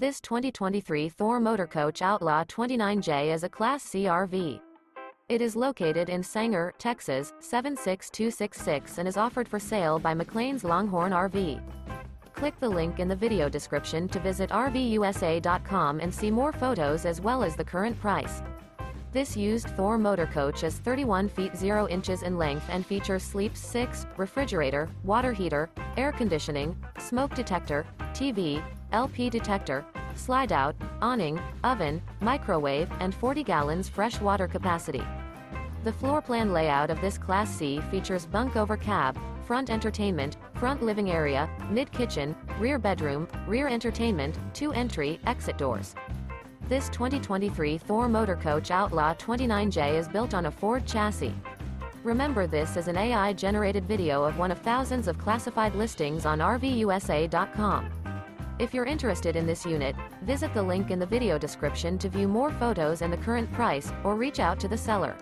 This 2023 Thor Motor Coach Outlaw 29J is a Class C RV. It is located in Sanger, Texas, 76266 and is offered for sale by McClain's Longhorn RV. Click the link in the video description to visit RVUSA.com and see more photos as well as the current price. This used Thor Motor Coach is 31 feet 0 inches in length and features sleeps 6, refrigerator, water heater, air conditioning, smoke detector, TV, LP detector, slide-out, awning, oven, microwave, and 40 gallons fresh water capacity. The floor plan layout of this Class C features bunk over cab, front entertainment, front living area, mid-kitchen, rear bedroom, rear entertainment, 2 entry, exit doors. This 2023 Thor Motor Coach Outlaw 29J is built on a Ford chassis. Remember, this is an AI-generated video of one of thousands of classified listings on RVUSA.com. If you're interested in this unit, visit the link in the video description to view more photos and the current price, or reach out to the seller.